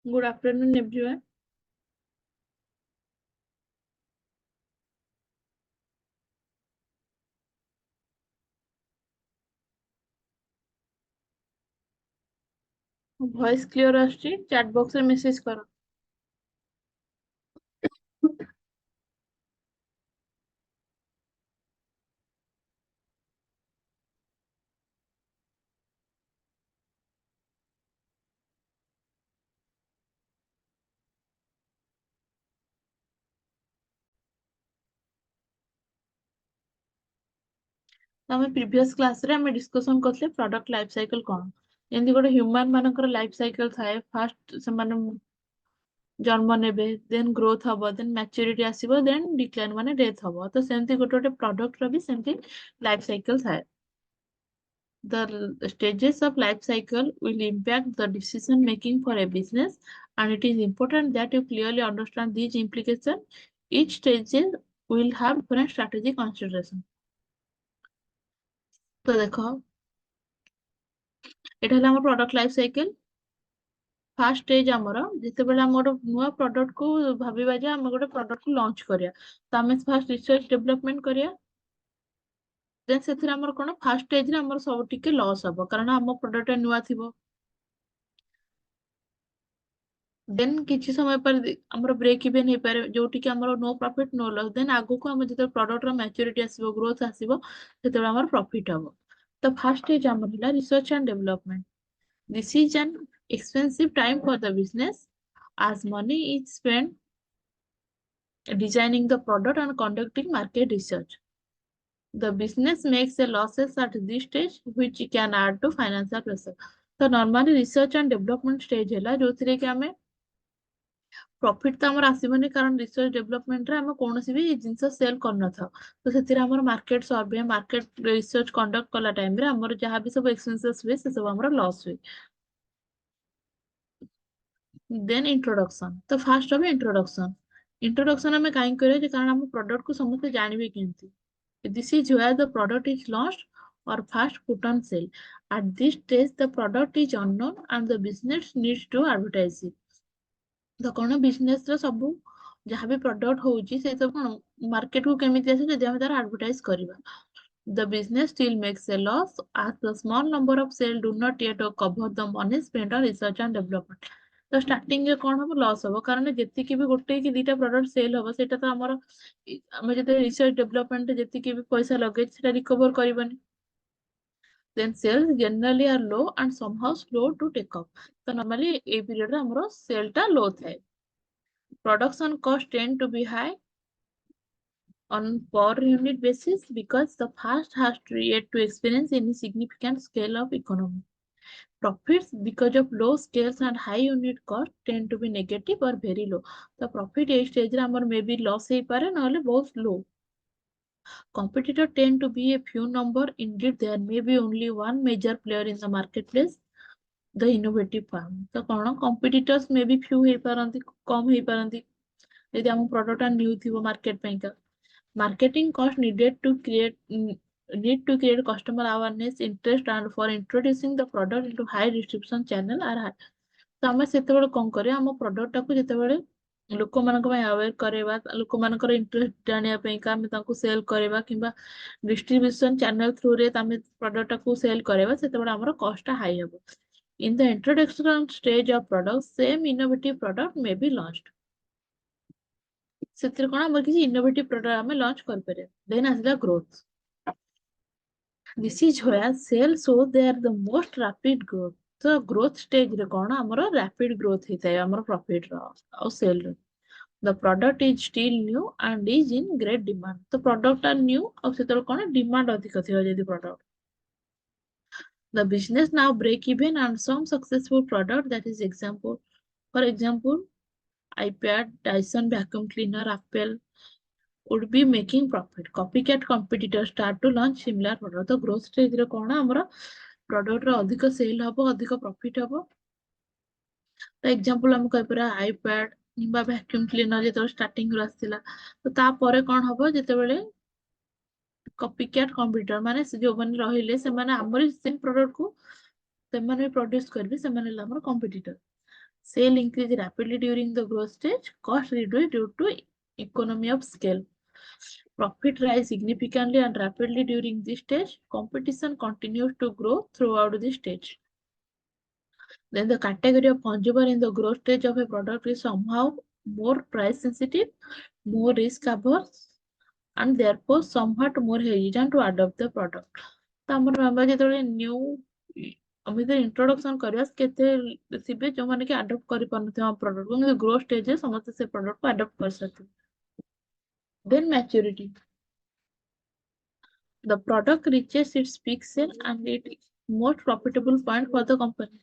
Good afternoon, everyone. Voice clear आସୁଛି chat box ରେ message କର। ଆମେ previous class ରେ ଆମେ discussion କରିଥିଲେ product life cycle କଣ। ଯେମିତି ଗୋଟେ human ମାନଙ୍କର life cycle ଥାଏ, first ସେମାନେ ଜନ୍ମ ନେବେ, then growth ହବ, then maturity ଆସିବ, then decline ମାନେ death ହବ। ତ ସେମିତି ଗୋଟେ ଗୋଟେ product ର ବି ସେମିତି life cycle ଥାଏ। The stages of life cycle will impact the decision making for a business, and it is important that you clearly understand these implications. Each stage will have different strategy consideration. तो देखो एटा हला हमर product life cycle. First stage हमर जेतेबेले हम गोटे नुआ product को भाबिबा जे हम गोटे प्रोडक्ट को लॉन्च करिया, तो हम फर्स्ट रिसर्च डेवलपमेंट करिया। देन सेथिरे हमर कोन फर्स्ट स्टेज रे हमर सब टिके लॉस हबो कारण हम प्रोडक्ट नुआ थिबो। देन किछि समय पर हमर ब्रेक इवन हे पारे जोटी कि हमर no profit no loss. Then आगु को हम जेते प्रोडक्ट रो मैच्योरिटी आसीबो, ग्रोथ आसीबो, सेतेबेले हमर प्रॉफिट हबो। तो फर्स्ट स्टेज हमर हिला research and development. This is an expensive time for the business as money is spent designing the product and conducting market research. The business makes a losses at this stage which can add to financial pressure. So normally research and development stage है जो थी कि हमें profit तो हमर आसीबनी कारण research development रे हम कोनोसी भी जिंस सेल करन था। तो सेतिर हमर मार्केट सर्वे मार्केट रिसर्च कंडक्ट कला टाइम रे हमर जहां भी सब एक्सपेंसेस हुए से सब हमर लॉस हुए। Then introduction. तो फास्ट हम इंट्रोडक्शन हमें कहीं करे कारण हम प्रोडक्ट को समस्त जानबे केमती। This is where the product is launched or first put on sale. At this stage the product is unknown and the business needs to advertise it. तो कौन बिजनेस रो सब जहाँ भी प्रोडक्ट होउची से सब कौन मार्केट को केमिति आसे जदि हम तार एडवर्टाइज करबा। The business still makes a loss as the small number of sales do not yet cover the money spent on research and development. तो स्टार्टिंग रे कोन हम लॉस हबो कारण जेति कि भी गोटे कि दुटा प्रोडक्ट सेल हबो सेटा तो हमर हम जते रिसर्च डेवलपमेंट जेति कि भी पैसा लगे सेटा recover करबनी। Then sales generally are low and somehow slow to take up. तो normally ए पीरियड रे हमरो सेल टा लो थाए। Production cost tend to be high on per unit basis because the first has to yet to experience any significant scale of economy. Profits because of low scales and high unit cost tend to be negative or very low. The profit a stage रे हमर may be loss हे पारे नहले बहुत low. Competitor tend to be a few number. Indeed there may be only one major player in the marketplace, the innovative firm. तो कौन competitors may be few हे पारंती कम हे पारंती यदि हम product new थिबो market पे का। Marketing cost need to create customer awareness, interest, and for introducing the product into high distribution channel are high. तो आम से कौन करें आम प्रोडक्ट को जिते लोक मान अवेयर करवा लोक मान इंटरेस्ट जानापी आम सेल करवा कि डिस्ट्रीब्यूशन चैनल थ्रू रे प्रोडक्ट को सेल करवा से आम कस्ट हाई हम। In the introduction stage of product same innovative product may be launched. ସେଥିରେ କଣ ଆମର କିଛି ଇନୋଭେଟିଭ ପ୍ରଡକ୍ଟ ଆମେ ଲଞ୍ଚ କରିପାରିବା। ଦେନ୍ ଆସିଲା growth. This is where sales show they are the most rapid growth. ତ ଗ୍ରୋଥ ଷ୍ଟେଜ ରେ କଣ ଆମର ରାପିଡ ଗ୍ରୋଥ ହେଇଥାଏ ଆମର ପ୍ରଫିଟ ର ଆଉ ସେଲ ର। The product is still new and is in great demand. ତ ପ୍ରଡକ୍ଟ ଟା ନ୍ୟୁ ଆଉ ସେତେବେଳେ କଣ ଡିମାଣ୍ଡ ଅଧିକ ଥିବ ଯଦି product. The business now break even and some successful product that is example. For example, iPad, Dyson vacuum cleaner, Apple would be making profit. Copycat competitors start to launch similar product. तो growth stage रे कौन हमरा product रो अधिक cell हबो अधिक profit हबो। तो example हम कहि परा iPad किंबा vacuum cleaner जेतो स्टार्टिंग रो आसिला तो ता परे कोन हबो जेतेबेले copycat competitor माने से जो बन रहिले से माने हमर सेम प्रोडक्ट को से माने प्रोड्यूस करबे से माने हमर competitor. Sale increase rapidly during the growth stage, cost reduce due to economy of scale. Profit rise significantly and rapidly during this stage. Competition continues to grow throughout this stage. Then the category of consumer in the growth stage of a product is somehow more price sensitive, more risk averse, and therefore somewhat more hesitant to adopt the product. ତ ଆମର ଆମେ ଯେତେବେଳେ new ଆମେ ଯେତେବେଳେ introduction କରିବା କେତେ ଥିବେ ଯୋଉମାନେ କି ଆଡପ୍ଟ କରିପାରୁନଥିବେ ଆମ ପ୍ରଡକ୍ଟକୁ କିନ୍ତୁ ଗ୍ରୋ ଷ୍ଟେଜରେ ସମସ୍ତେ ସେ ପ୍ରଡକ୍ଟକୁ ଆଡପ୍ଟ କରିସାରିଥିବେ। Then maturity the product reaches its peak sale and it most profitable point for the company.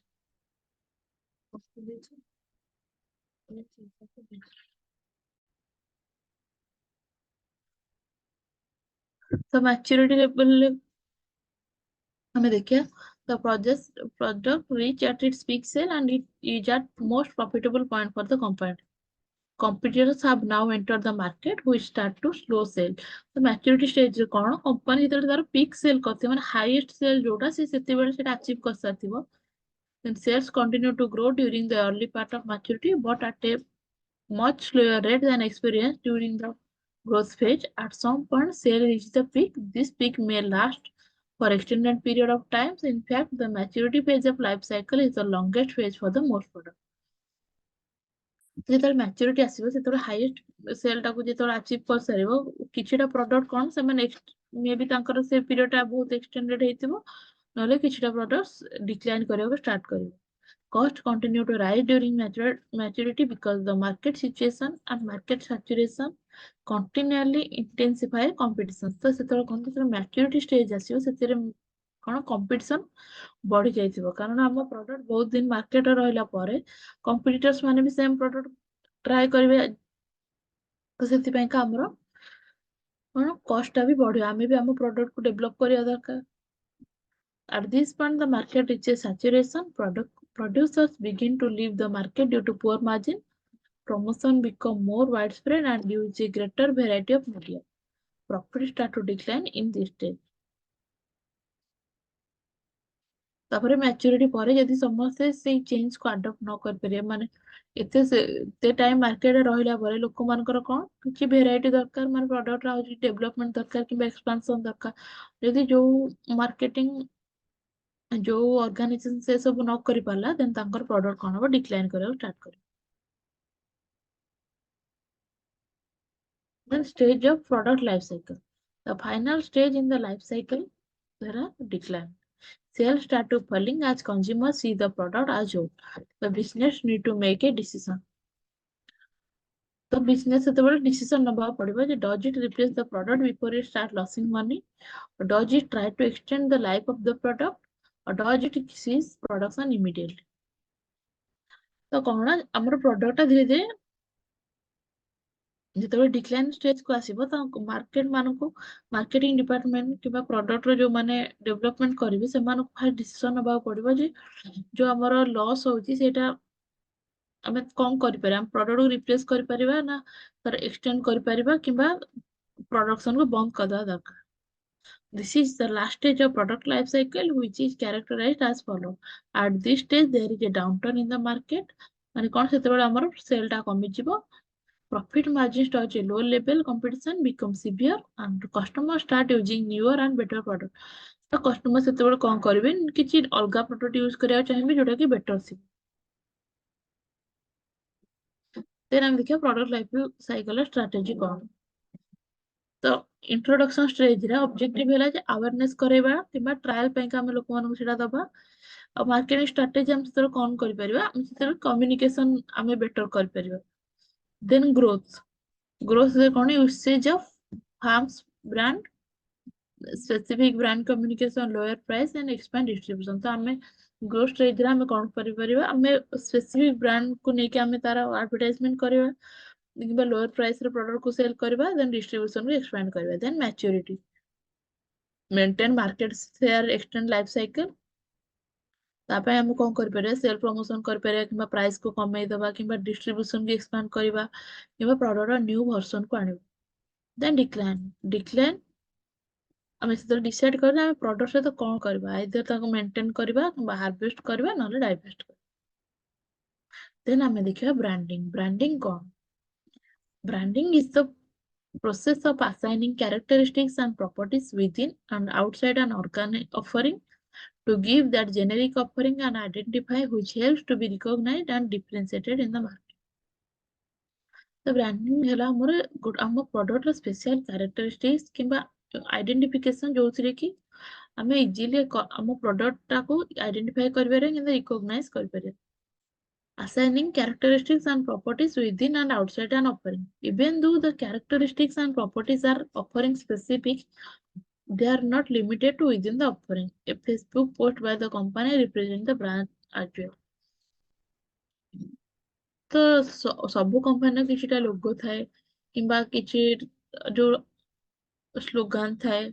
The maturity level हमें देखिए the product reach at its peak sale and it is at most profitable point for the company. Competitors have now entered the market which start to slow sell. The maturity stage ରେ କଣ company ଯେତେବେଳେ ତାର peak sale କରିଥିବ ମାନେ highest sale ଯୋଉଟା ସେ ସେତେବେଳେ ସେଟା achieve କରିସାରିଥିବ. Then sales continue to grow during the early part of maturity but at a much slower rate than experienced during the growth phase. At some point, sale reaches the peak. This peak may last for extended period of time. In fact, the maturity phase of life cycle is the longest phase for the most product. ଯେତେବେଳେ maturity ଆସିବ ସେତେବେଳେ highest sale ଟାକୁ ଯେତେବେଳେ achieve କରିସାରିବ କିଛିଟା product କଣ ସେମାନେ ମେ ବି ତାଙ୍କର ସେ period ଟା ବହୁତ extended ହେଇଥିବ ନହେଲେ କିଛିଟା products decline କରିବାକୁ start କରିବ। Cost continue to rise during maturity because the market situation and market saturation continually intensify competition. ତ ସେତେବେଳେ କଣ ଯେତେବେଳେ maturity stage ଆସିବ ସେଥିରେ କଣ competition ବଢି ଯାଇଥିବ କାରଣ ଆମ product ବହୁତ ଦିନ marketରେ ରହିଲା ପରେ competitors ମାନେ ବି same product try କରିବେ ତ ସେଥିପାଇଁକା ଆମର କଣ cost ଟା ବି ବଢିବ ଆମେ ବି ଆମ product କୁ develop କରିବା ଦରକାର। At this point, the market reaches saturation. Producers begin to leave the market due to poor margin. Promotion become more widespread and use a greater variety of media. Profits start to decline in this stage. ତାପରେ maturity ପରେ ଯଦି ସମସ୍ତେ ସେଇ change କୁ adapt ନ କରିପାରିବେ ମାନେ ଏତେ ଟାଇମ ମାର୍କେଟରେ ରହିଲା ପରେ ଲୋକମାନଙ୍କର କଣ କିଛି ଭେରାଇଟି ଦରକାର ମାନେ ପ୍ରଡକ୍ଟର ଆଉ ଡେଭଲପମେଣ୍ଟ ଦରକାର କିମ୍ବା ଏକ୍ସପାନସନ ଦରକାର ଯଦି ଯୋଉ ମାର୍କେଟିଂ ଯୋଉ ଅର୍ଗାନାଇଜେସନ ସେ ସବୁ ନ କରି ପାରିଲା ଦେନ୍ ତାଙ୍କର ପ୍ରଡକ୍ଟ କଣ ହବ ଡିକ୍ଲାଇନ କରିବାକୁ ଷ୍ଟାର୍ଟ କରିବ। Then stage of product life cycle. The final stage in the life cycle, there are decline. Sales start to falling as consumers see the product as old. The business need to make a decision. The business ସେତେବେଳେ decision ନବାକୁ ପଡିବ ଯେ does it replace the product before it start losing money? Or does it try to extend the life of the product? Or does it cease production immediately? ତ କଣ ଆମର product ଟା ଧୀରେ ଧୀରେ ଯେତେବେଳେ ଡିକ୍ଲାଇନ ଷ୍ଟେଜ କୁ ଆସିବ ତ ମାର୍କେଟ ମାନଙ୍କୁ ମାର୍କେଟିଂ ଡିପାର୍ଟମେଣ୍ଟ କିମ୍ବା ପ୍ରଡକ୍ଟର ଯୋଉମାନେ ଡେଭଲପମେଣ୍ଟ କରିବେ ସେମାନଙ୍କୁ ଫାଷ୍ଟ ଡିସିସନ ନବାକୁ ପଡିବ ଯେ ଯୋଉ ଆମର ଲସ୍ ହଉଛି ସେଇଟା ଆମେ କଣ କରିପାରିବା ଆମେ ପ୍ରଡକ୍ଟକୁ ରିପ୍ଲେସ କରିପାରିବା ନା ତାର ଏକ୍ସଟେଣ୍ଡ କରିପାରିବା କିମ୍ବା ପ୍ରଡକ୍ସନ କୁ ବନ୍ଦ କରିଦେବା ଦରକାର। This is the last stage of product life cycle which is characterized as follow. At this stage there is a downturn in the market ମାନେ କଣ ସେତେବେଳେ ଆମର ସେଲ୍ ଟା କମିଯିବ profit margins touch a low level competition becomes severe and customers start using newer and better product ତ customer ସେତେବେଳେ କଣ କରିବେ କିଛି ଅଲଗା ପ୍ରଡକ୍ଟ ୟୁଜ କରିବାକୁ ଚାହିଁବେ ଯୋଉଟା କି ବେଟର ଥିବ। ଦେନ୍ ଆମେ ଦେଖିବା ପ୍ରଡକ୍ଟ ଲାଇଫ ସାଇକେଲ ଷ୍ଟ୍ରାଟେଜି କଣ ତ ଇଣ୍ଟ୍ରୋଡକ୍ସନ ଷ୍ଟେଜରେ ଅବଜେକ୍ଟିଭ ହେଲା ଯେ ଆୱାରନେସ କରେଇବା କିମ୍ବା ଟ୍ରାଏଲ ପାଇଁକା ଆମେ ଲୋକମାନଙ୍କୁ ସେଟା ଦବା ଆଉ ମାର୍କେଟିଂ ଷ୍ଟ୍ରାଟେଜି ଆମେ ସେତେବେଳେ କଣ କରିପାରିବା ଆମେ ସେତେବେଳେ କମ୍ୟୁନିକେସନ ଆମେ ବେଟର କରିପାରିବା। ଦେନ୍ ଗ୍ରୋଥରେ କଣ usage of farmers brand specific brand communication lower price and expand distribution ତ ଆମେ ଗ୍ରୋଥ ଷ୍ଟେଜରେ ଆମେ କଣ କରିପାରିବା ଆମେ ସ୍ପେସିଫିକ ବ୍ରାଣ୍ଡ କୁ ନେଇକି ଆମେ ତାର ଆଡଭର୍ଟାଇଜମେଣ୍ଟ କରିବା କିମ୍ବା ଲୋଅର ପ୍ରାଇସ ରେ ପ୍ରଡକ୍ଟ କୁ ସେଲ କରିବା ଦେନ୍ ଡିଷ୍ଟ୍ରିବ୍ୟୁସନ କୁ ଏକ୍ସପାଣ୍ଡ କରିବା then maturity maintain market share extend life cycle ତା ପାଇଁ ଆମେ କଣ କରିପାରିବା ସେଲ ପ୍ରମୋସନ କରିପାରିବା କିମ୍ବା ପ୍ରାଇସ କୁ କମେଇଦବା କିମ୍ବା ଡିଷ୍ଟ୍ରିବ୍ୟୁସନ କୁ ଏକ୍ସପାଣ୍ଡ କରିବା କିମ୍ବା ପ୍ରଡକ୍ଟର ନ୍ୟୁ ଭର୍ସନ କୁ ଆଣିବା ଦେନ୍ ଡିକ୍ଲାଇନ ଆମେ ସେତେବେଳେ ଡିସାଇଡ କରିବା ଆମେ ପ୍ରଡକ୍ଟ ସହିତ କଣ କରିବା ଆଇଦର ତାକୁ ମେଣ୍ଟେନ କରିବା କିମ୍ବା ହାରଭେଷ୍ଟ କରିବା ନହେଲେ ଡାଇଭେଷ୍ଟ କରିବା। ଦେନ୍ ଆମେ ଦେଖିବା ବ୍ରାଣ୍ଡିଂ। ବ୍ରାଣ୍ଡିଂ କଣ? Branding is the process of assigning characteristics and properties within and outside an organic offering to give that generic offering an identify which helps to be recognized and differentiated in the market. The branding ହେଲା ଆମ ପ୍ରଡକ୍ଟର special characteristics କିମ୍ବା identification ଯୋଉଥିରେ କି ଆମେ easily ଆମ ପ୍ରଡକ୍ଟଟାକୁ identify କରିପାରିବା କିନ୍ତୁ ରିକଗ୍ନାଇଜ କରିପାରିବା। Assigning characteristics and properties within and outside an offering. Even though the characteristics and properties are offering specific, they are not limited to within the offering. A Facebook post by the company represent the brand as well. ତ ସବୁ କମ୍ପାନୀର କିଛିଟା logo ଥାଏ କିମ୍ବା କିଛି ଯୋଉ slogan ଥାଏ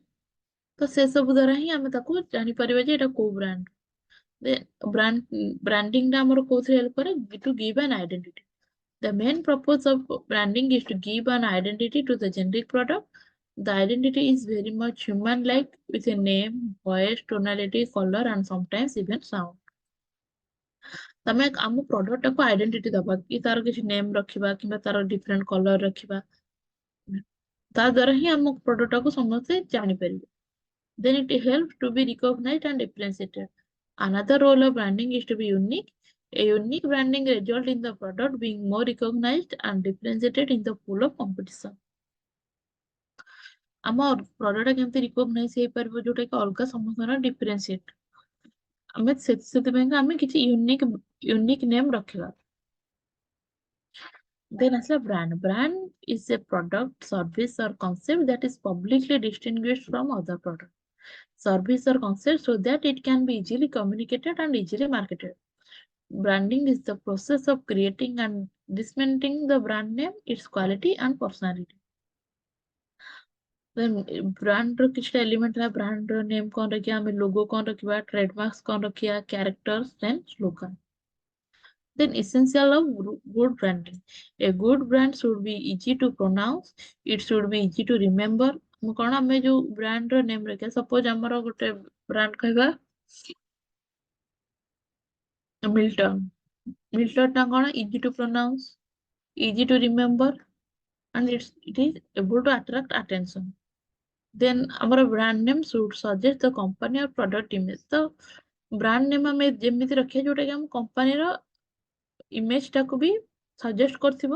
ତ ସେ ସବୁ ଦ୍ୱାରା ହିଁ ଆମେ ତାକୁ ଜାଣିପାରିବା ଯେ ଏଇଟା କୋଉ ବ୍ରାଣ୍ଡ। ବ୍ରାଣ୍ଡିଂ ଟା ଆମର କୋଉଥିରେ ହେଲ୍ପ କରେ to give an identity. The main purpose of branding is to give an identity to the generic product. The identity is very much human-like with a name, voice, tonality, color, and sometimes even sound. ତମେ ଆମ ପ୍ରଡକ୍ଟଟାକୁ identity ଦବା କି ତାର କିଛି name ରଖିବା କିମ୍ବା ତାର different colour ରଖିବା ତା ଦ୍ୱାରା ହିଁ ଆମ ପ୍ରଡକ୍ଟଟାକୁ ସମସ୍ତେ ଜାଣିପାରିବେ। Then it helps to be recognized and differentiated. Another role of branding is to be unique. A unique branding result in the product being more recognized and differentiated in the pool of competition. ଆମ product କେମିତି ରିକଗ୍ନାଇଜ ହେଇପାରିବ ଯୋଉଟା କି ଅଲଗା ସମସ୍ତଙ୍କର ଡିଫରେନ୍ସିଏଟ ଆମେ ସେଥିପାଇଁ ଆମେ କିଛି ୟୁନିକ୍ ନେମ୍ ରଖିବା। Then ଆସିଲା brand. Brand is a product, service or concept that is publicly distinguished from other products, service or concept so that it can be easily communicated and easily marketed. Branding is the process of creating and dismantling the brand name, its quality and personality. Then brand ର କିଛିଟା element ହେଲା brand ର name କଣ ରଖିବା ଆମେ ଲୋଗो କଣ ରଖିବା trademarks କଣ ରଖିବା characters then slogan. Then essential of good branding. A good brand should be easy to pronounce, it should be easy to remember. କଣ ଆମେ ଯୋଉ brand ର ନେମ୍ ରଖିବା ସପୋଜ ଆମର ଗୋଟେ brand କହିବା ମିଲ୍ଟନ। ମିଲ୍ଟନ ଟା କଣ easy to pronounce, easy to remember and it is able to attract attention. Then our brand name should suggest the company or product image. ତ brand name ଆମେ ଯେମିତି ରଖିବା ଯୋଉଟା କି ଆମ କମ୍ପାନୀର ଇମେଜ ଟାକୁ ବି ସଜେଷ୍ଟ କରିଥିବ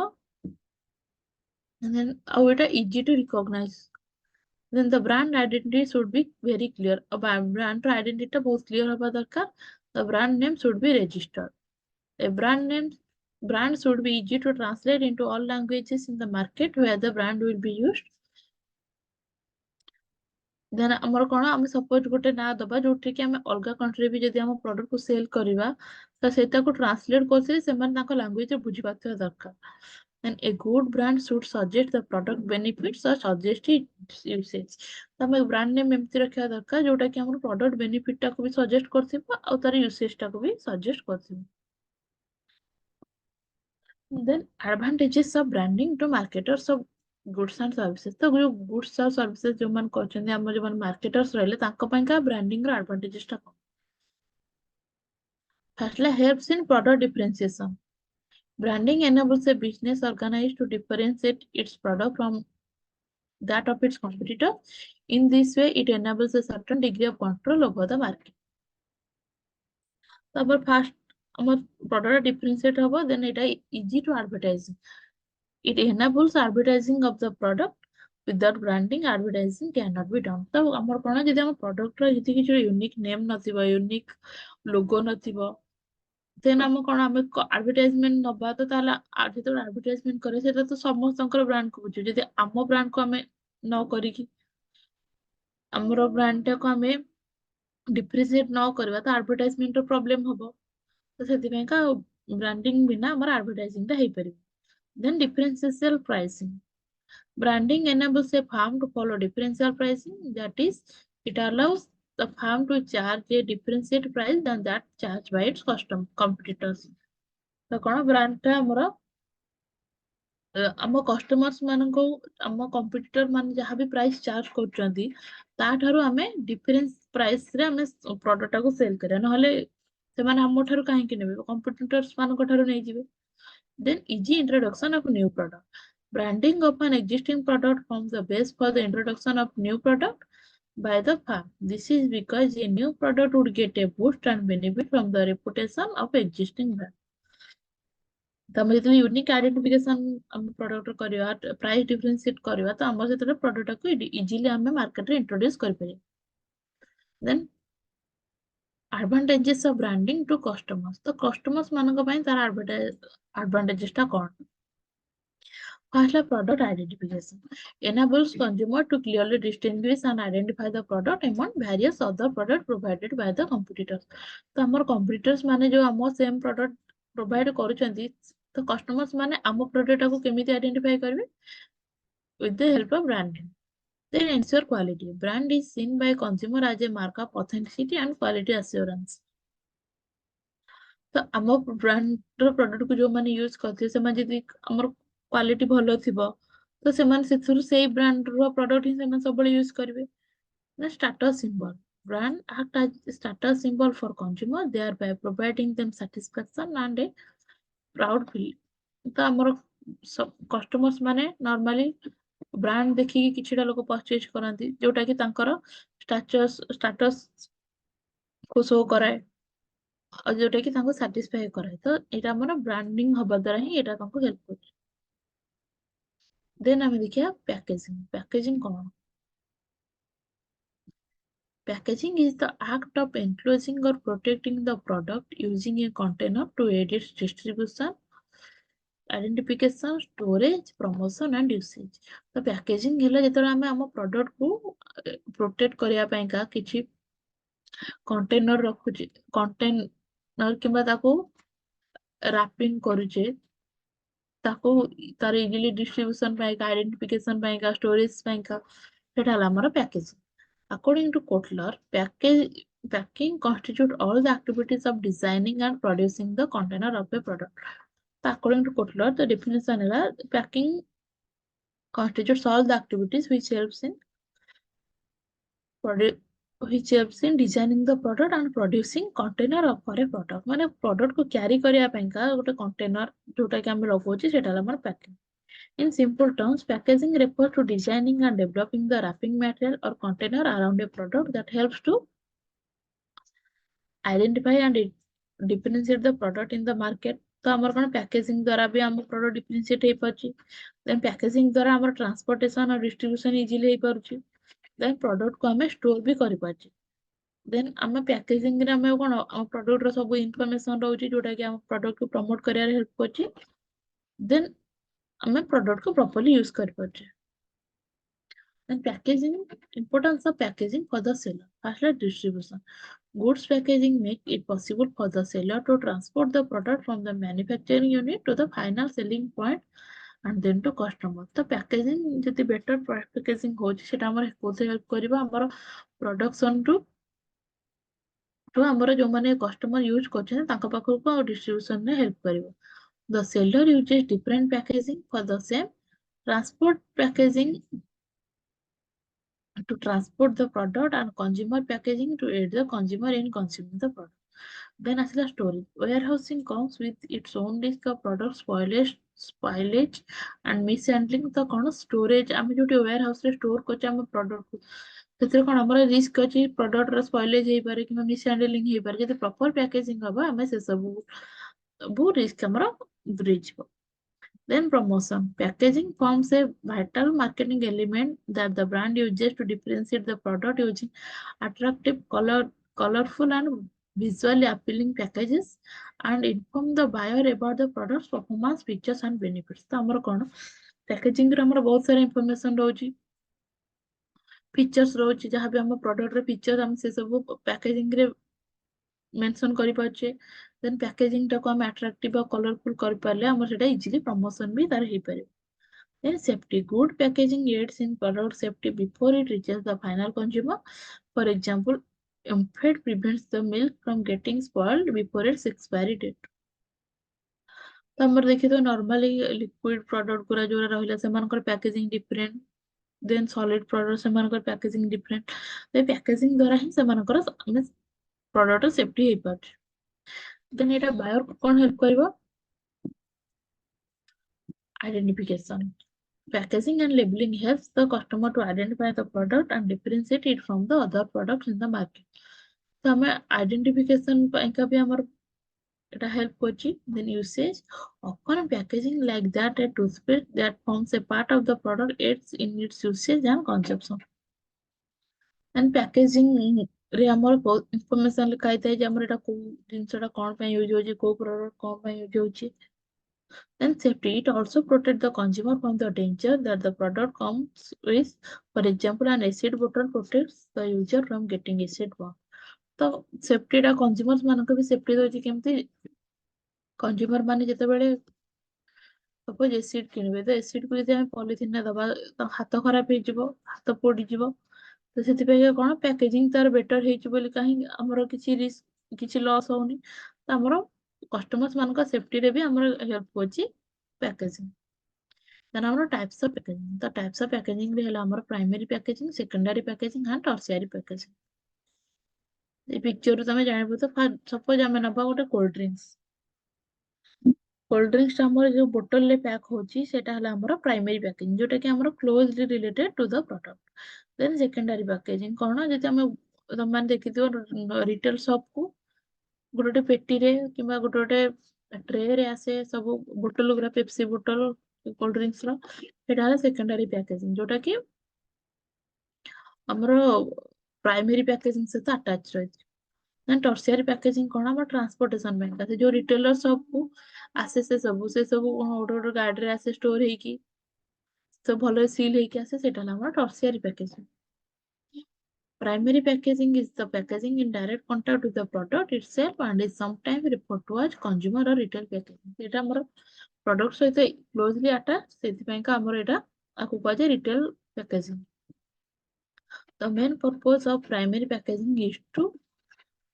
ଆଉ ଏଟା easy to recognize. Then the brand identity should be very clear. brand ର identity ଟା ବହୁତ clear ହବା ଦରକାର. The brand name should be registered. A brand should be easy to translate into all languages in the market where the brand will be used. Then ଆମର କଣ ଆମେ suppose ଗୋଟେ ନାଁ ଦବା ଯୋଉଠି କି ଆମେ ଅଲଗା କଣ୍ଟ୍ରି ବି ଯଦି ଆମ ପ୍ରଡକ୍ଟ କୁ ସେଲ କରିବା ତ ସେଇଟାକୁ ଟ୍ରାନ୍ସଲେଟ କରୁଥିଲେ ସେମାନେ ତାଙ୍କ ଲାଙ୍ଗୁଏଜ ରେ ବୁଝିପାରୁଥିବା ଦରକାର। Then a good brand should suggest the product benefits or suggest its usage. ତମେ ବ୍ରାଣ୍ଡ ନେମ୍ ଏମିତି ରଖିବା ଦରକାର ଯୋଉଟା କି ଆମର ପ୍ରଡକ୍ଟ ବେନିଫିଟ ଟାକୁ ବି ସଜେଷ୍ଟ କରିଥିବ ଆଉ ତାର ୟୁସେଜ ଟାକୁ ବି ସଜେଷ୍ଟ କରିଥିବ। Then advantages of branding to marketers of goods and services. ତ ଯୋଉ goods ଆଉ services ଯୋଉମାନେ କରୁଛନ୍ତି ଆମର ଯୋଉମାନେ ମାର୍କେଟର୍ସ ରହିଲେ ତାଙ୍କ ପାଇଁକା branding ର advantages ଟା କଣ? First ହେଲା helps in product differentiation. Branding enables a business organized to differentiate its product from that of its competitor. In this way, it enables a certain degree of control over the market. ତାପରେ first our product differentiate ହବ then এটা easy to advertise. It enables advertising of the product. Without branding, advertising cannot be done. ତ ଆମର କଣ ଯଦି ଆମ ପ୍ରଡକ୍ଟର ଯଦି କିଛି ୟୁନିକ୍ ନେମ୍ ନଥିବ ୟୁନିକ୍ ଲୋଗୋ ନଥିବ then ଆମ କଣ ଆମେ ଆଡଭର୍ଟାଇଜମେଣ୍ଟ ନବା ତ ତାହେଲେ ଯେତେବେଳେ ଆଡଭର୍ଟାଇଜମେଣ୍ଟ କରେ ସେଟା ତ ସମସ୍ତଙ୍କର ବ୍ରାଣ୍ଡକୁ ବୁଝିବ ଯଦି ଆମ ବ୍ରାଣ୍ଡକୁ ଆମେ ନ କରିକି ଆମର ବ୍ରାଣ୍ଡଟାକୁ ଆମେ ଡିପ୍ରିସିଏଟ ନ କରିବା ତ ଆଡଭର୍ଟାଇଜମେଣ୍ଟର ପ୍ରୋବ୍ଲେମ ହବ ତ ସେଥିପାଇଁକା ବ୍ରାଣ୍ଡିଂ ବିନା ଆମର ଆଡଭର୍ଟାଇଜିଂଟା ହେଇପାରିବ। Then differential pricing. Branding enables a firm to follow differential pricing. That is, it allows the firm to charge a differentiated price than that charged by its competitors. ତ କଣ ବ୍ରାଣ୍ଡ ଟା ଆମର ଆମ କଷ୍ଟମର୍ସ ମାନଙ୍କୁ ଆମ କମ୍ପିଟିଟର ମାନେ ଯାହା ବି price charge କରୁଛନ୍ତି ତାଠାରୁ ଆମେ ଡିଫରେନ୍ସ ପ୍ରାଇସ ରେ ଆମେ ପ୍ରଡକ୍ଟ ଟାକୁ ସେଲ କରିବା ନହେଲେ ସେମାନେ ଆମ ଠାରୁ କାହିଁକି ନେବେ କମ୍ପିଟିଟର୍ସ ମାନଙ୍କ ଠାରୁ ନେଇଯିବେ। Then easy introduction of new product. Branding of an existing product forms the base for the introduction of new product by the firm. This is because a new product would get a boost and benefit from the reputation of existing brand. ତ ଆମେ ଯେତେବେଳେ unique identification ଆମ product କରିବା price ଡିଫରେନ୍ସିଏଟ କରିବା ତ ଆମର ସେତେବେଳେ ପ୍ରଡକ୍ଟକୁ easily ଆମେ ମାର୍କେଟରେ ଇଣ୍ଟ୍ରୋଡ୍ୟୁସ କରିପାରିବା ଦେନ୍ advantages of branding to customers ତ କଷ୍ଟମର୍ସ ମାନଙ୍କ ପାଇଁ ତାର advantages ଟା କଣ first ହେଲା product identification enables consumer to clearly distinguish and identify the product among various other products provided by the competitors ତ ଆମର competitors ମାନେ ଯୋଉ ଆମ same product provide କରୁଛନ୍ତି ତ customers ମାନେ ଆମ product ଟାକୁ କେମିତି identify କରିବେ with the help of branding. Then ensure quality. Brand is seen by consumer as a mark of authenticity and quality assurance. ତ ଆମ ବ୍ରାଣ୍ଡର ପ୍ରଡକ୍ଟକୁ ଯୋଉମାନେ ୟୁଜ କରିଥିବେ ସେମାନେ ଯଦି ଆମର କ୍ୱାଲିଟି ଭଲ ଥିବ ତ ସେମାନେ ସେଥିରୁ ସେଇ ବ୍ରାଣ୍ଡର ପ୍ରଡକ୍ଟ ହିଁ ସେମାନେ ସବୁବେଳେ ୟୁଜ କରିବେ ନା status symbol. Brand act as status symbol for consumer thereby providing them satisfaction and a proud feel. ତ ଆମର କଷ୍ଟମର୍ସ ମାନେ ନର୍ମାଲି ବ୍ରାଣ୍ଡ ଦେଖିକି କିଛିଟା ଲୋକ ପରଚେଜ କରନ୍ତି ଯୋଉଟା କି ତାଙ୍କର ଷ୍ଟାଟସ୍ କୁ ଶୋ କରାଏ ଆଉ ଯୋଉଟା କି ତାଙ୍କୁ ସାଟିସ୍ଫାଏ କରାଏ ତ ଏଇଟା ଆମର ବ୍ରାଣ୍ଡିଂ ହବା ଦ୍ୱାରା ହିଁ ଏଇଟା ତାଙ୍କୁ ହେଲ୍ପ କରୁଛି ଦେନ୍ ଆମେ ଦେଖିବା ପ୍ୟାକେଜିଂ କଣ Packaging is the act of enclosing or protecting the product using a container to aid its distribution, identification, storage, promotion and usage. ତ packaging ହେଲା ଯେତେବେଳେ ଆମେ ଆମ product କୁ protect କରିବା ପାଇଁକା କିଛି container ରଖୁଛେ container କିମ୍ବା ତାକୁ wrapping କରୁଛେ ତାକୁ ତାର ଇଜିଲି ଡିଷ୍ଟ୍ରିବ୍ୟୁସନ ପାଇଁକା ଆଇଡେଣ୍ଟିଫିକେସନ ପାଇଁକା ଷ୍ଟୋରେଜ ପାଇଁକା ସେଟା ହେଲା ଆମର packaging according to Kotler packing constitute all the activities of designing and producing the container of a product so according to Kotler the definition ହେଲା packing constitutes all the activities which helps in designing the product and producing container for a product ମାନେ product କୁ carry କରିବା ପାଇଁକା ଗୋଟେ container ଯୋଉଟା କି ଆମେ ଲଗାଉଛେ ସେଟା ହେଲା ଆମର packing in simple terms packaging refers to designing and developing the wrapping material or container around a product that helps to identify and differentiate the product in the market ତ ଆମର କଣ packaging ଦ୍ୱାରା ବି ଆମ product differentiate ହେଇପାରୁଛି then packaging ଦ୍ୱାରା ଆମର transportation ଆଉ distribution easily ହେଇପାରୁଛି then product କୁ ଆମେ store ବି କରିପାରୁଛେ then ଆମେ packaging ରେ ଆମେ କଣ ଆମ product ର ସବୁ information ରହୁଛି ଯୋଉଟା କି ଆମ product କୁ promote କରିବାରେ help କରୁଛି then ଆମେ product କୁ properly use କରିପାରୁଛେ then packaging importance of packaging for the seller first distribution goods packaging make it possible for the seller to transport the product from the manufacturing unit to the final selling point and then to customer ତ packaging ଯଦି better packaging ହଉଛି ସେଟା ଆମର କୋଉଥିରେ help କରିବ ଆମର production ରୁ ଆମର ଯୋଉମାନେ କଷ୍ଟମର ୟୁଜ କରୁଛନ୍ତି ତାଙ୍କ ପାଖକୁ ଆଉ distribution ରେ help କରିବ the seller uses different packaging for the same transport packaging to transport the product and consumer packaging to aid the consumer in consuming the product. Then asila storage. Warehousing comes with its own risk of product spoilage and mishandling the କଣ storage ଆମେ ଯୋଉଠି warehouse ରେ store କରୁଛେ ଆମ product କୁ ସେଥିରେ କଣ ଆମର risk ଅଛି product ର spoilage ହେଇପାରେ କିମ୍ବା mishandling ହେଇପାରେ ଯଦି proper packaging ହବ ଆମେ ସେ ସବୁ risk ଆମର ଦୂରେଇଯିବ then promotion. Packaging forms a vital marketing element that the brand uses to differentiate the product using attractive, colorful and visually appealing packages and inform the buyer about the product's performance, features and benefits. तो हमरो कौन packaging रे हमरो बहुत सारा information रहुची features रहुची जहाँ भी हम product रे features हम से सब packaging रे mention କରି ପାରୁଛେ then packaging ଟାକୁ ଆମେ attractive ଆଉ colorful କରିପାରିଲେ ଆମର ସେଟା easily promotion ବି ତାର ହେଇପାରିବ then safety good packaging aids in product safety before it reaches the final consumer for example MFED prevents the milk from getting spoiled before its expiry date ତ ଆମର ଦେଖିଥିବ normally liquid product ଗୁରା ଯୋଉରା ରହିଲା ସେମାନଙ୍କର packaging different then solid product ସେମାନଙ୍କର packaging different ତ packaging ଦ୍ୱାରା ହିଁ ସେମାନଙ୍କର ଆମେ product safety ହେଇପାରୁଛି then ଏଇଟା buyer କୁ କଣ help କରିବ Identification. Packaging and labeling helps the customer to identify the product and differentiate it from the other products in the market. तो हमें identification पाइंका भी हमारे এটা help করছি। Then usage. Often packaging like that a toothpaste that forms a part of the product aids in its usage and consumption. And packaging ରେ ଆମର ବହୁତ information ଲେଖା ହେଇଥାଏ ଯେ ଆମର ଏଟା କୋଉ ଜିନିଷଟା କଣ ପାଇଁ ୟୁଜ ହଉଛି କୋଉ product କଣ ପାଇଁ ୟୁଜ ହଉଛି। Then safety, it also protect the consumer from the danger that the product comes with. For example, an acid bottle protects the user from getting acid burn. ତ ସେଫ୍ଟିଟା କନଜ୍ୟୁମର୍ସ ମାନଙ୍କ ବି ସେଫ୍ଟି ଦଉଛି କେମିତି consumer ମାନେ ଯେତେବେଳେ suppose acid କିଣିବେ ତ acid କୁ ଯଦି ଆମେ ପଲିଥିନରେ ଦବା ତ ହାତ ଖରାପ ହେଇଯିବ ହାତ ପୋଡିଯିବ ତ ସେଥିପାଇଁ କଣ ପ୍ୟାକେଜିଂ ତାର ବେଟର ହେଇଛି ବୋଲି କାହିଁକି ଆମର କିଛି ରିସ୍କ କିଛି ଲସ୍ ହଉନି ତ ଆମର କଷ୍ଟମର୍ସ ମାନଙ୍କ ସେଫ୍ଟିରେ ବି ଆମର ହେଲ୍ପ କରୁଛି ପ୍ୟାକେଜିଂ। then ଆମର types of packaging the types of packaging ରେ ହେଲା ଆମର primary packaging secondary packaging and tertiary packaging। এই ପିକ୍ଚରରୁ ତମେ ଜାଣିବ ତ ସପୋଜ ଆମେ ନବା ଗୋଟେ କୋଲ୍ଡ ଡ୍ରିଙ୍କସ କୋଲ୍ଡ ଡ୍ରିଙ୍କସ ଆମର ଯୋଉ ବୋଟଲରେ ପ୍ୟାକ୍ ହଉଛି ସେଟା ହେଲା ଆମର ପ୍ରାଇମେରୀ ପ୍ୟାକେଜିଂ ଯୋଉଟା କି ଆମର closely related to the product. Then secondary packaging କଣ ଯଦି ଆମେ ତମମାନେ ଦେଖିଥିବ ରିଟେଲ ସପ୍ କୁ ଗୋଟେ ଗୋଟେ ପେଟିରେ କିମ୍ବା ଗୋଟେ ଗୋଟେ ଟ୍ରେରେ ଆସେ ସବୁ ବୋଟଲ ଗୁରା ପେପ୍ସି ବୋଟଲ କୋଲ୍ଡ ଡ୍ରିଙ୍କସ ର ସେଟା ହେଲା ସେକେଣ୍ଡାରୀ ପ୍ୟାକେଜିଂ ଯୋଉଟା କି ଆମର ପ୍ରାଇମେରୀ ପ୍ୟାକେଜିଂ ସହିତ ଆଟାଚ ରହିଛି। ଦେନ୍ ଟର୍ସିଆରୀ ପ୍ୟାକେଜିଂ କଣ ଆମର ଟ୍ରାନ୍ସପୋର୍ଟେସନ ପାଇଁ ଆସେ ଯୋଉ ରିଟେଲର ସପ୍ କୁ ଆସେ ସେ ସବୁ କଣ ଗୋଟେ ଗୋଟେ ଗାଡିରେ ଆସେ ଷ୍ଟୋର ହେଇକି ସବୁ ଭଲରେ ସିଲ୍ ହେଇକି ଆସେ ସେଇଟା ହେଲା ଆମର tertiary packaging. Primary packaging is the packaging in direct contact with the product itself and is sometimes referred to as consumer or retail packaging। এটা ଆମର product ସହିତ closely attached ସେଥିପାଇଁକା ଆମର ଏଟା ଆକୁ କୁହାଯାଏ retail packaging। The main purpose of primary packaging is to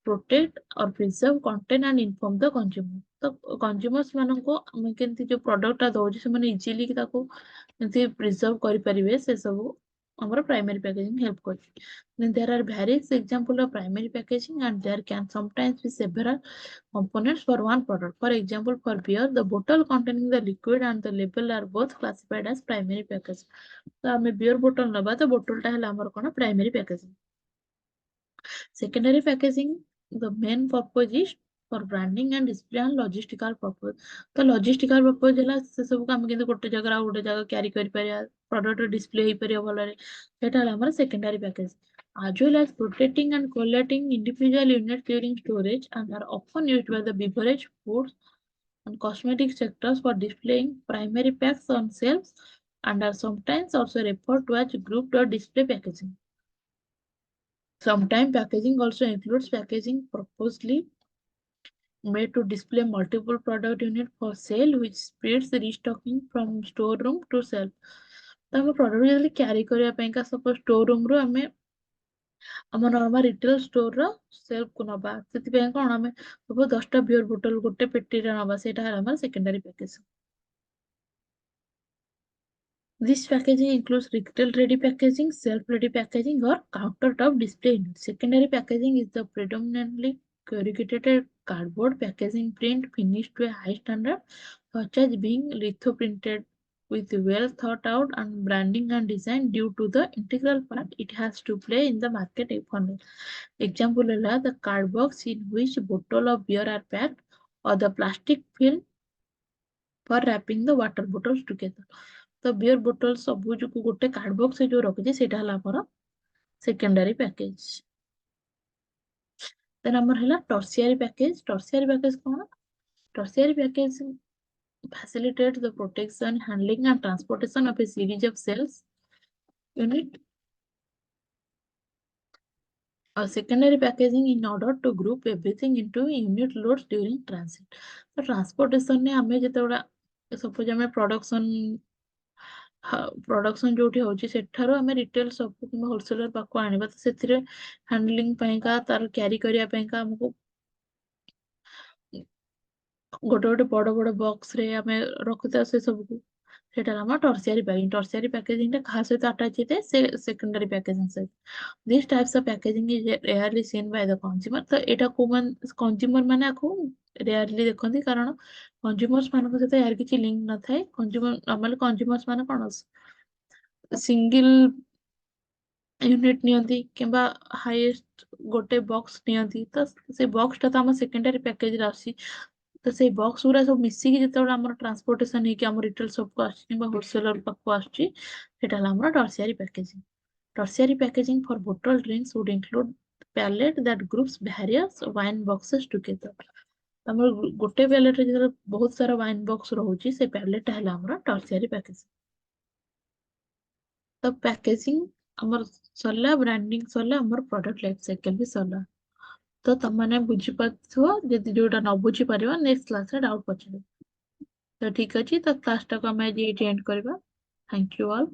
protect or preserve content and inform the consumer। ତ consumers ମାନଙ୍କୁ ଆମେ କେମିତି ଯୋଉ product ଟା ଦଉଛୁ ସେମାନେ easily ତାକୁ କେମିତି preserve କରିପାରିବେ ସେ ସବୁ ଆମର primary packaging help କରୁଛି। Then there are various examples of primary packaging and there can sometimes be several components for one product. For example, for beer, the bottle containing the liquid and the label are both classified as primary packaging। ତ ଆମେ beer bottle ନବା ତ bottle ଟା ହେଲା ଆମର କଣ primary packaging। Secondary packaging, the main purpose is for branding and display and logistical purpose। ତ logistical purpose ହେଲା ସେ ସବୁକୁ ଆମେ କିନ୍ତୁ ଗୋଟେ ଜାଗାରୁ ଆଉ ଗୋଟେ ଜାଗା କ୍ୟାରି କରିପାରିବା ପ୍ରଡକ୍ଟ ଡିସପ୍ଲେ ହେଇପାରିବ ଭଲରେ ସେଇଟା ହେଲା ଆମର secondary package। As well as protecting and collating individual units during storage and are often used by the beverage, foods and cosmetic sectors for displaying primary packs on shelves and are sometimes also referred to as grouped or display packaging। Sometimes packaging also includes packaging purposely made to display multiple product units for sale, which speeds the restocking from storeroom to shelf। ତ ଆମ product ଯେତେବେଳେ carry କରିବା ପାଇଁକା suppose storeroom ରୁ ଆମେ ଆମ normal retail store ର shelf କୁ ନବା ସେଥିପାଇଁ କଣ ଆମେ suppose 10ଟା beer bottle ଗୋଟେ ପେଟିରେ ନବା ସେଇଟା ହେଲା ଆମର secondary packaging। This packaging includes retail-ready packaging, shelf-ready packaging, or countertop display units. Secondary packaging is the predominantly corrugated cardboard packaging print finished to a high standard, such as being lithoprinted with well thought out and branding and design due to the integral part it has to play in the market economy। Example है the card box in which bottle of beer are packed or the plastic film for wrapping the water bottles together। ତ beer bottle ସବୁ ଯୋଉ ଗୋଟେ card box ଯୋଉ ରଖିଛି ସେଇଟା ହେଲା ଆମର ସେକେଣ୍ଡାରୀ ପ୍ୟାକେଜ। ଦେନ୍ ଆମର ହେଲା ଟର୍ସିଆରୀ ପ୍ୟାକେଜ। ଟର୍ସିଆରୀ ପ୍ୟାକେଜ କଣ? Tertiary package facilitates the protection, handling and transportation of a series of cells unit or secondary packaging in order to group everything into unit loads during transit। ତ transportation ରେ ଆମେ ଯେତେବେଳେ suppose ଆମେ production ଯୋଉଠି ହଉଛି ସେଠାରୁ ଆମେ ରିଟେଲ ସପ୍ କିମ୍ବା ହୋଲସେଲର ପାଖକୁ ଆଣିବା ତ ସେଥିରେ ହ୍ୟାଣ୍ଡଲିଂ ପାଇଁକା ତାର କ୍ୟାରି କରିବା ପାଇଁକା ଆମକୁ ଗୋଟେ ଗୋଟେ ବଡ ବଡ ବକ୍ସ ରେ ଆମେ ରଖୁଥିବା ସେ ସବୁକୁ ସେଟା ହେଲା ଆମର ଟର୍ସିଆରୀ ପ୍ୟାକେଜିଂ। ଟର୍ସିଆରୀ ପ୍ୟାକେଜିଂ ଟା କାହା ସହିତ ଆଟାଚ ହେଇଥାଏ ସେ ସେକେଣ୍ଡାରୀ ପ୍ୟାକେଜିଂ ସହିତ। These types of packaging is rarely seen by the consumer। ତ ଏଇଟା କୋଉମାନେ କନଜ୍ୟୁମର ମାନେ ଆକୁ ରେୟାରଲି ଦେଖନ୍ତି କାରଣ କଞ୍ଜ୍ୟୁମର୍ସ ମାନଙ୍କ ସହିତ ଏହାର କିଛି ଲିଙ୍କ ନଥାଏ। କଞ୍ଜ୍ୟୁମର ନର୍ମାଲି କଞ୍ଜ୍ୟୁମର୍ସ ମାନେ କଣ ସିଙ୍ଗଲ ୟୁନିଟ୍ ନିଅନ୍ତି କିମ୍ବା ହାଇଏଷ୍ଟ ଗୋଟେ ବକ୍ସ ନିଅନ୍ତି, ତ ସେ ବକ୍ସଟା ତ ଆମ ସେକେଣ୍ଡାରୀ ପ୍ୟାକେଜରେ ଆସୁଛି। ତ ସେଇ ବକ୍ସ ଗୁରା ସବୁ ମିଶିକି ଯେତେବେଳେ ଆମର ଟ୍ରାନ୍ସପୋର୍ଟେସନ ହେଇକି ଆମ ରିଟେଲ ସପକୁ ଆସୁଛି କିମ୍ବା ହୋଲସେଲର ପାଖକୁ ଆସୁଛି, ସେଟା ହେଲା ଆମର tertiary packaging. Tertiary packaging for bottle drinks would include pallet that groups various wine boxes together। ଆମର ଗୋଟେ ପ୍ୟାଲେଟରେ ଯେତେବେଳେ ବହୁତ ସାରା ୱାଇନ୍ ବକ୍ସ ରହୁଛି, ସେ ପ୍ୟାଲେଟଟା ହେଲା ଆମର ଟର୍ସିଆରୀ ପ୍ୟାକେଜିଂ। ତ ପ୍ୟାକେଜିଂ ଆମର ସରିଲା, ବ୍ରାଣ୍ଡିଂ ସରିଲା, ଆମର ପ୍ରଡକ୍ଟ ଲାଇଫ ସାଇକେଲ ବି ସରିଲା। ତ ତମମାନେ ବୁଝିପାରୁଥିବ, ଯଦି ଯୋଉଟା ନ ବୁଝିପାରିବ ନେକ୍ସଟ କ୍ଲାସରେ ଡାଉଟ୍ ପଚାରିବ। ତ ଠିକ ଅଛି, ତ କ୍ଲାସଟାକୁ ଆମେ ଆଜି ଏଇଠି ଏଣ୍ଡ କରିବା। Thank you all.